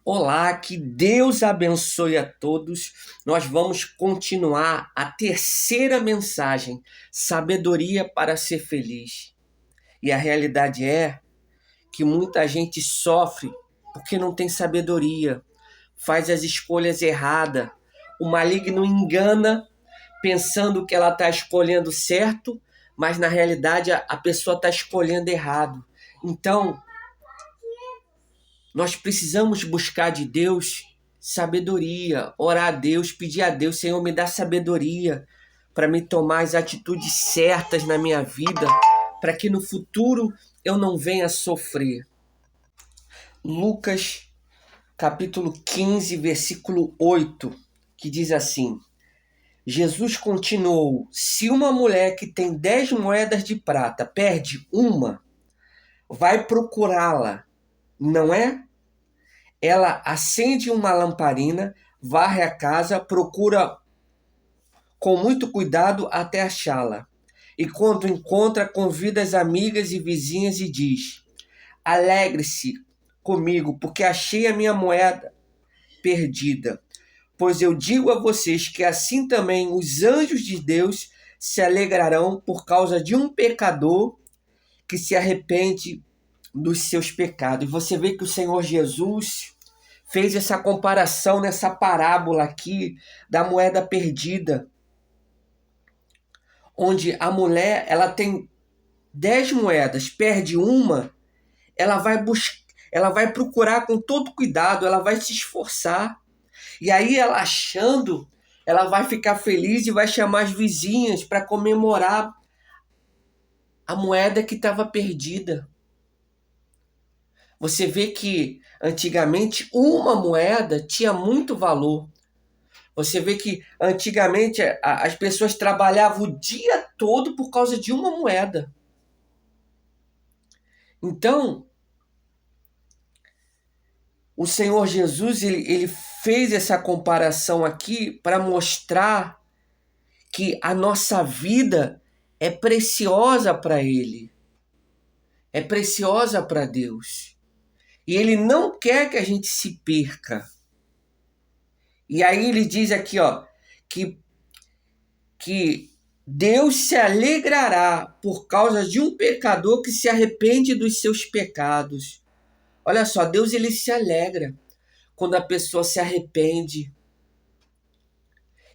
Olá, que Deus abençoe a todos. Nós vamos continuar a terceira mensagem, sabedoria para ser feliz. E a realidade é que muita gente sofre porque não tem sabedoria, faz as escolhas erradas. O maligno engana pensando que ela está escolhendo certo, mas na realidade a pessoa está escolhendo errado. Então, nós precisamos buscar de Deus sabedoria, orar a Deus, pedir a Deus, Senhor, me dá sabedoria para me tomar as atitudes certas na minha vida, para que no futuro eu não venha sofrer. Lucas, capítulo 15, versículo 8, que diz assim: Jesus continuou: se uma mulher que tem 10 moedas de prata perde uma, vai procurá-la, não é? Ela acende uma lamparina, varre a casa, procura com muito cuidado até achá-la. E quando encontra, convida as amigas e vizinhas e diz: alegre-se comigo, porque achei a minha moeda perdida. Pois eu digo a vocês que assim também os anjos de Deus se alegrarão por causa de um pecador que se arrepende dos seus pecados. Você vê que o Senhor Jesus fez essa comparação nessa parábola aqui da moeda perdida, onde a mulher ela tem 10 moedas, perde uma, ela vai procurar com todo cuidado, ela vai se esforçar. E aí ela achando, ela vai ficar feliz e vai chamar as vizinhas para comemorar a moeda que estava perdida. Você vê que antigamente uma moeda tinha muito valor. Você vê que antigamente as pessoas trabalhavam o dia todo por causa de uma moeda. Então, o Senhor Jesus ele fez essa comparação aqui para mostrar que a nossa vida é preciosa para Ele, é preciosa para Deus. E Ele não quer que a gente se perca. E aí ele diz aqui, ó, que Deus se alegrará por causa de um pecador que se arrepende dos seus pecados. Olha só, Deus ele se alegra quando a pessoa se arrepende.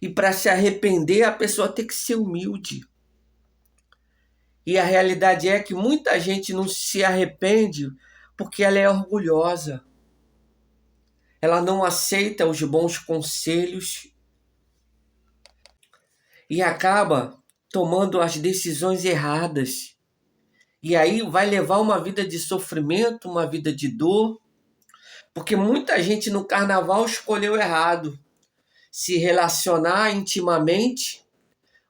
E para se arrepender, a pessoa tem que ser humilde. E a realidade é que muita gente não se arrepende porque ela é orgulhosa. Ela não aceita os bons conselhos e acaba tomando as decisões erradas. E aí vai levar uma vida de sofrimento, uma vida de dor, porque muita gente no carnaval escolheu errado. Se relacionar intimamente,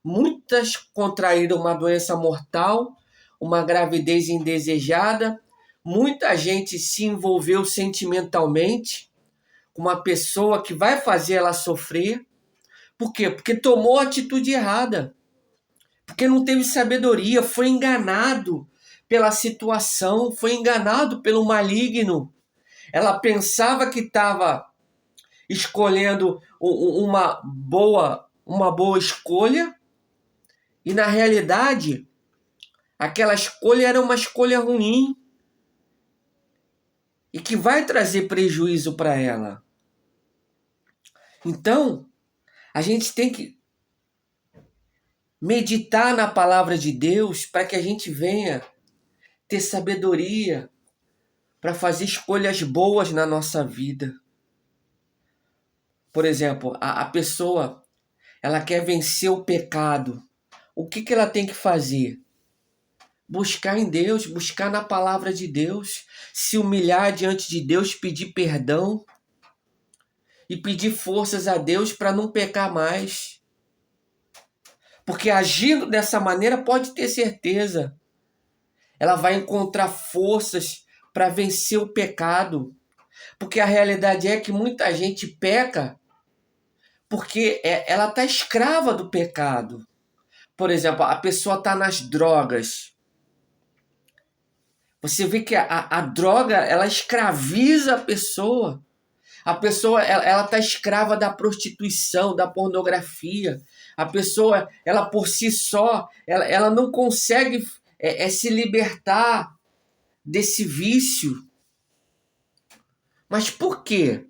muitas contraíram uma doença mortal, uma gravidez indesejada, muita gente se envolveu sentimentalmente com uma pessoa que vai fazer ela sofrer. Por quê? Porque tomou a atitude errada, porque não teve sabedoria, foi enganado pela situação, foi enganado pelo maligno. Ela pensava que estava escolhendo uma boa escolha, e na realidade, aquela escolha era uma escolha ruim e que vai trazer prejuízo para ela. Então, a gente tem que meditar na palavra de Deus para que a gente venha ter sabedoria para fazer escolhas boas na nossa vida. Por exemplo, a pessoa ela quer vencer o pecado. O que ela tem que fazer? Buscar em Deus, buscar na palavra de Deus, se humilhar diante de Deus, pedir perdão e pedir forças a Deus para não pecar mais. Porque agindo dessa maneira, pode ter certeza, ela vai encontrar forças para vencer o pecado. Porque a realidade é que muita gente peca porque ela está escrava do pecado. Por exemplo, a pessoa está nas drogas. Você vê que a droga, ela escraviza a pessoa. A pessoa, ela está escrava da prostituição, da pornografia. A pessoa, ela por si só, ela não consegue se libertar desse vício. Mas por quê?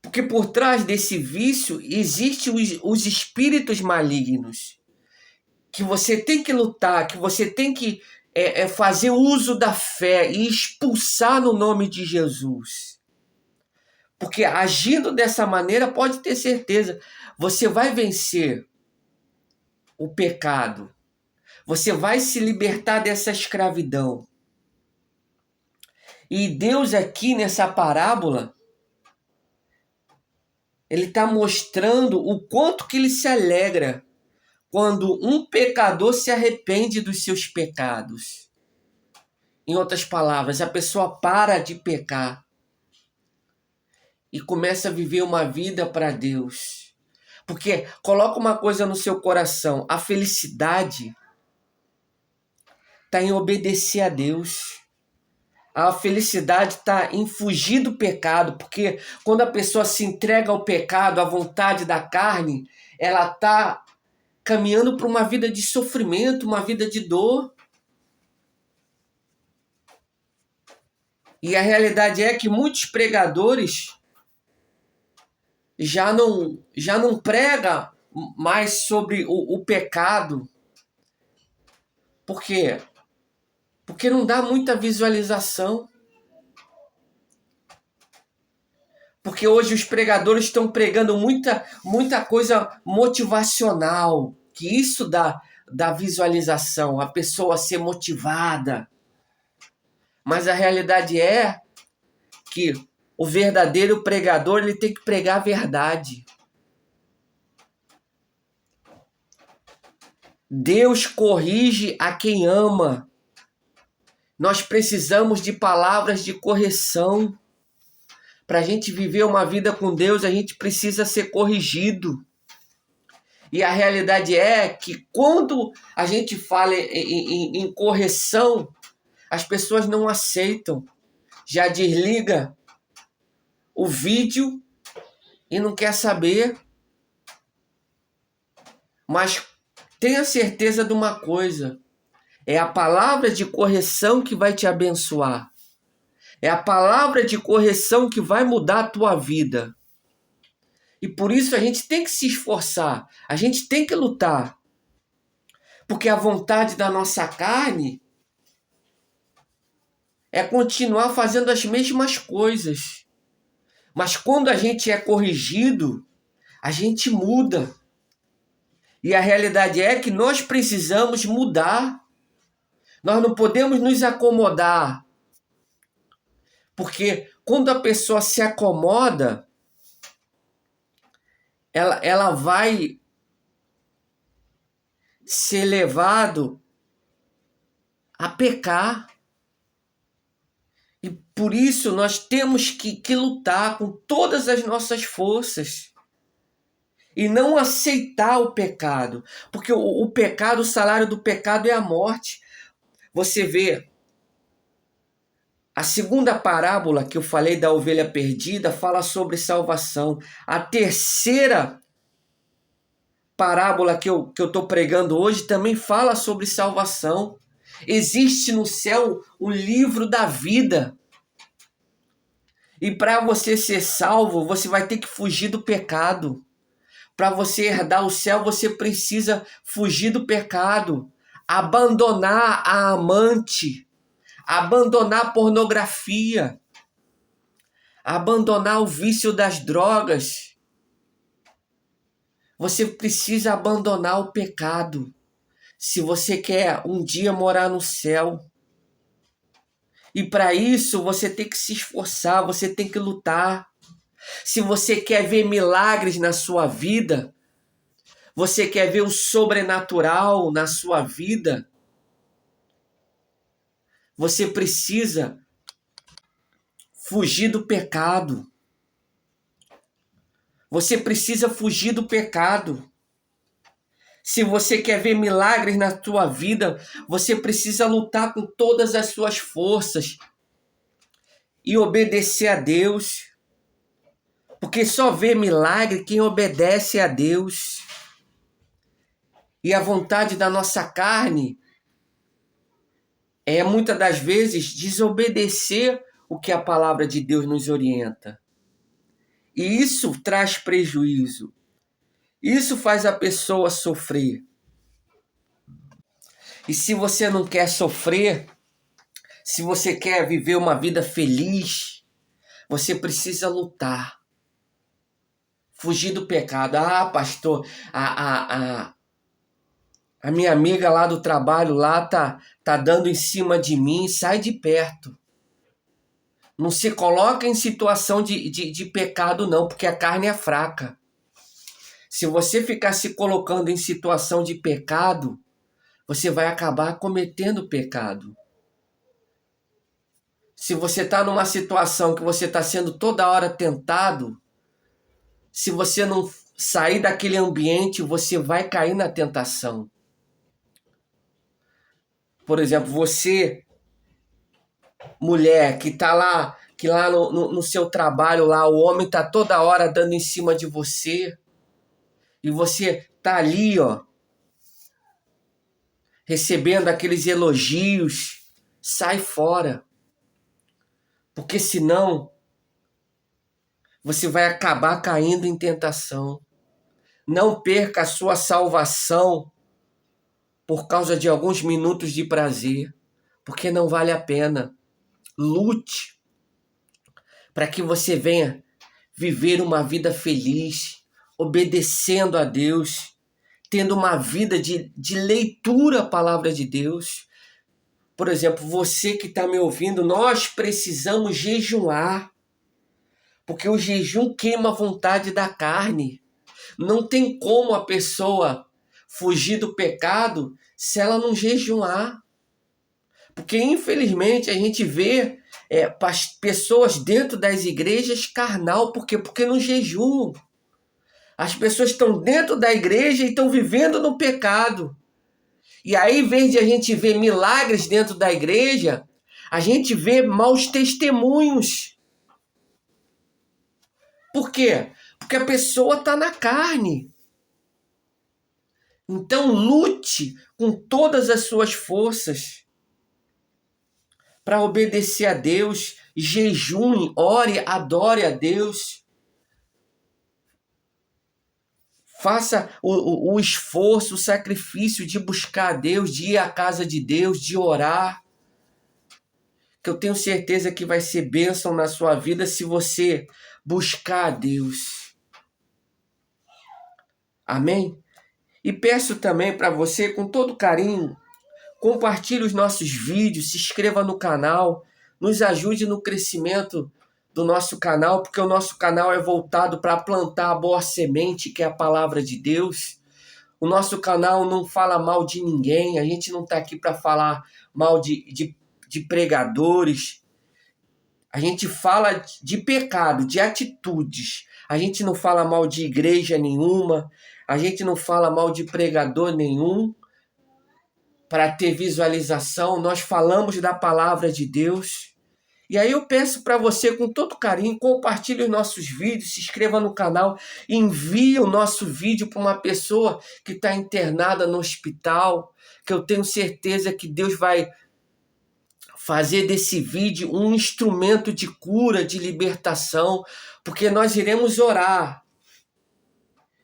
Porque por trás desse vício existem os espíritos malignos. Que você tem que lutar, que você tem que fazer uso da fé e expulsar no nome de Jesus. Porque agindo dessa maneira, pode ter certeza, você vai vencer o pecado. Você vai se libertar dessa escravidão. E Deus aqui nessa parábola, ele está mostrando o quanto que ele se alegra quando um pecador se arrepende dos seus pecados. Em outras palavras, a pessoa para de pecar e começa a viver uma vida para Deus. Porque coloca uma coisa no seu coração, a felicidade está em obedecer a Deus. A felicidade está em fugir do pecado, porque quando a pessoa se entrega ao pecado, à vontade da carne, ela está caminhando para uma vida de sofrimento, uma vida de dor. E a realidade é que muitos pregadores já não pregam mais sobre o pecado. Por quê? Porque não dá muita visualização. Porque hoje os pregadores estão pregando muita coisa motivacional, que isso dá visualização, a pessoa ser motivada. Mas a realidade é que o verdadeiro pregador, ele tem que pregar a verdade. Deus corrige a quem ama. Nós precisamos de palavras de correção. Para a gente viver uma vida com Deus, a gente precisa ser corrigido. E a realidade é que quando a gente fala em correção, as pessoas não aceitam. Já desliga o vídeo e não quer saber. Mas tenha certeza de uma coisa. É a palavra de correção que vai te abençoar. É a palavra de correção que vai mudar a tua vida. E por isso a gente tem que se esforçar. A gente tem que lutar. Porque a vontade da nossa carne é continuar fazendo as mesmas coisas. Mas quando a gente é corrigido, a gente muda. E a realidade é que nós precisamos mudar. Nós não podemos nos acomodar. Porque quando a pessoa se acomoda, ela vai ser levado a pecar. E por isso nós temos que lutar com todas as nossas forças. E não aceitar o pecado. Porque o pecado, o salário do pecado é a morte. Você vê, a segunda parábola que eu falei da ovelha perdida fala sobre salvação. A terceira parábola que eu estou pregando hoje também fala sobre salvação. Existe no céu o livro da vida. E para você ser salvo, você vai ter que fugir do pecado. Para você herdar o céu, você precisa fugir do pecado. Abandonar a amante. Abandonar a pornografia. Abandonar o vício das drogas. Você precisa abandonar o pecado. Se você quer um dia morar no céu. E para isso você tem que se esforçar, você tem que lutar. Se você quer ver milagres na sua vida, você quer ver o sobrenatural na sua vida, você precisa fugir do pecado. Você precisa fugir do pecado. Se você quer ver milagres na tua vida, você precisa lutar com todas as suas forças e obedecer a Deus. Porque só vê milagre quem obedece a Deus. E a vontade da nossa carne é muitas das vezes desobedecer o que a palavra de Deus nos orienta. E isso traz prejuízo. Isso faz a pessoa sofrer. E se você não quer sofrer, se você quer viver uma vida feliz, você precisa lutar. Fugir do pecado. Ah, pastor, a minha amiga lá do trabalho lá tá dando em cima de mim, sai de perto. Não se coloca em situação de pecado não, porque a carne é fraca. Se você ficar se colocando em situação de pecado, você vai acabar cometendo pecado. Se você está numa situação que você está sendo toda hora tentado, se você não sair daquele ambiente, você vai cair na tentação. Por exemplo, você, mulher, que está lá, que lá no seu trabalho, lá o homem está toda hora dando em cima de você, e você está ali, ó, recebendo aqueles elogios, sai fora. Porque senão você vai acabar caindo em tentação. Não perca a sua salvação por causa de alguns minutos de prazer, porque não vale a pena. Lute para que você venha viver uma vida feliz, obedecendo a Deus, tendo uma vida de leitura à palavra de Deus. Por exemplo, você que está me ouvindo, nós precisamos jejuar, porque o jejum queima a vontade da carne. Não tem como a pessoa fugir do pecado se ela não jejuar. Porque, infelizmente, a gente vê pessoas dentro das igrejas carnal. Por quê? Porque não jejuam. As pessoas estão dentro da igreja e estão vivendo no pecado. E aí, em vez de a gente ver milagres dentro da igreja, a gente vê maus testemunhos. Por quê? Porque a pessoa está na carne. Então lute com todas as suas forças para obedecer a Deus, jejune, ore, adore a Deus. Faça o esforço, o sacrifício de buscar a Deus, de ir à casa de Deus, de orar. Que eu tenho certeza que vai ser bênção na sua vida se você buscar a Deus. Amém? E peço também para você, com todo carinho, compartilhe os nossos vídeos, se inscreva no canal, nos ajude no crescimento do nosso canal, porque o nosso canal é voltado para plantar a boa semente, que é a palavra de Deus. O nosso canal não fala mal de ninguém, a gente não está aqui para falar mal de pregadores. A gente fala de pecado, de atitudes. A gente não fala mal de igreja nenhuma, a gente não fala mal de pregador nenhum. Para ter visualização, nós falamos da palavra de Deus. E aí eu peço para você, com todo carinho, compartilhe os nossos vídeos, se inscreva no canal, envie o nosso vídeo para uma pessoa que está internada no hospital, que eu tenho certeza que Deus vai fazer desse vídeo um instrumento de cura, de libertação, porque nós iremos orar.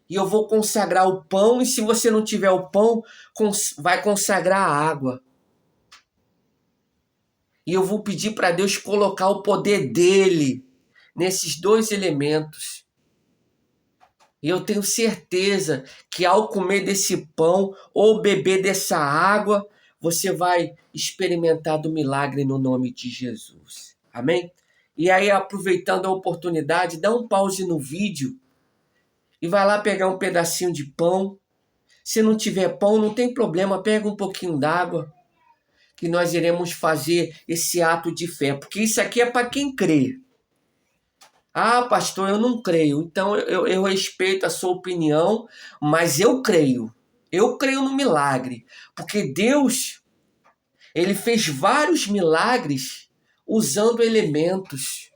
E eu vou consagrar o pão, e se você não tiver o pão, vai consagrar a água. E eu vou pedir para Deus colocar o poder dele nesses dois elementos. E eu tenho certeza que ao comer desse pão ou beber dessa água, você vai experimentar do milagre no nome de Jesus. Amém? E aí, aproveitando a oportunidade, dá um pause no vídeo e vai lá pegar um pedacinho de pão. Se não tiver pão, não tem problema, pega um pouquinho d'água, que nós iremos fazer esse ato de fé, porque isso aqui é para quem crê. Ah, pastor, eu não creio. Então eu respeito a sua opinião, mas eu creio. Eu creio no milagre, porque Deus, ele fez vários milagres usando elementos.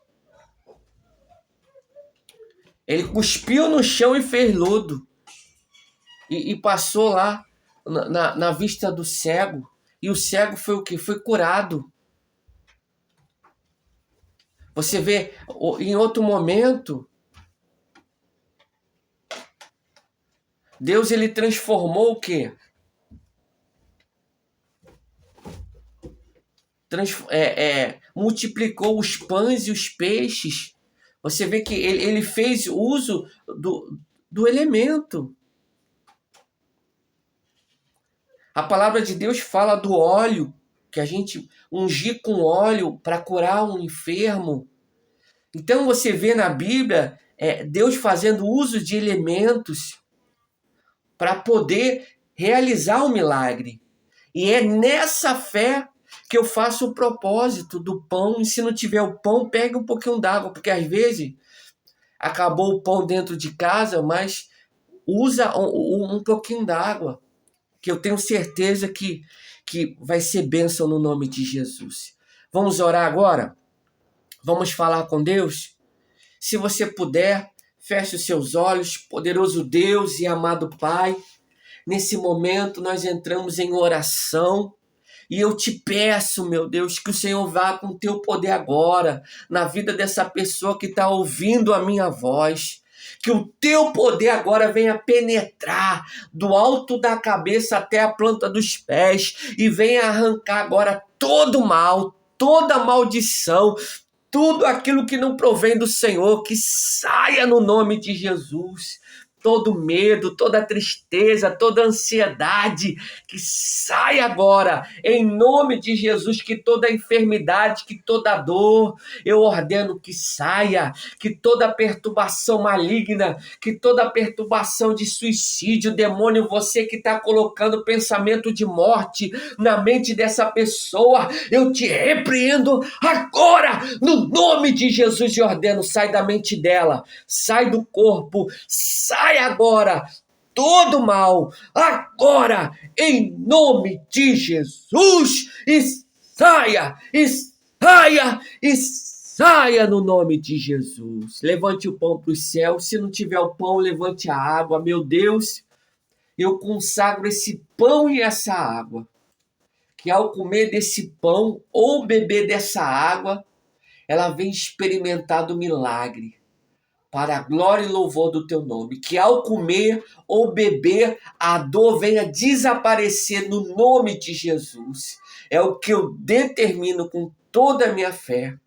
Ele cuspiu no chão e fez lodo. E passou lá na vista do cego. E o cego foi o quê? Foi curado. Você vê, em outro momento, Deus ele transformou o quê? Multiplicou os pães e os peixes. Você vê que ele fez uso do elemento. A palavra de Deus fala do óleo, que a gente ungir com óleo para curar um enfermo. Então você vê na Bíblia Deus fazendo uso de elementos para poder realizar o milagre. E é nessa fé que eu faço o propósito do pão. E se não tiver o pão, pegue um pouquinho d'água, porque às vezes acabou o pão dentro de casa, mas usa um pouquinho d'água, que eu tenho certeza que vai ser bênção no nome de Jesus. Vamos orar agora? Vamos falar com Deus? Se você puder, feche os seus olhos, poderoso Deus e amado Pai. Nesse momento nós entramos em oração. E eu te peço, meu Deus, que o Senhor vá com o teu poder agora na vida dessa pessoa que está ouvindo a minha voz. Que o teu poder agora venha penetrar do alto da cabeça até a planta dos pés e venha arrancar agora todo mal, toda maldição, tudo aquilo que não provém do Senhor, que saia no nome de Jesus. Todo medo, toda tristeza, toda ansiedade, que saia agora, em nome de Jesus, que toda enfermidade, que toda dor, eu ordeno que saia, que toda perturbação maligna, que toda perturbação de suicídio, demônio, você que está colocando pensamento de morte na mente dessa pessoa, eu te repreendo agora, no nome de Jesus, e ordeno, sai da mente dela, sai do corpo, sai agora todo mal, agora, em nome de Jesus, e saia, e saia, e saia no nome de Jesus. Levante o pão para o céu, se não tiver o pão, levante a água, meu Deus, eu consagro esse pão e essa água, que ao comer desse pão ou beber dessa água, ela vem experimentar do milagre, para a glória e louvor do teu nome. Que ao comer ou beber, a dor venha desaparecer no nome de Jesus. É o que eu determino com toda a minha fé.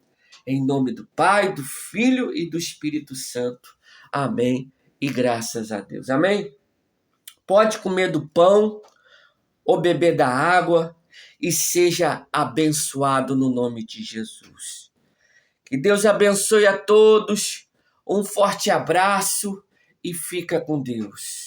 Em nome do Pai, do Filho e do Espírito Santo. Amém. E graças a Deus. Amém? Pode comer do pão ou beber da água e seja abençoado no nome de Jesus. Que Deus abençoe a todos. Um forte abraço e fica com Deus.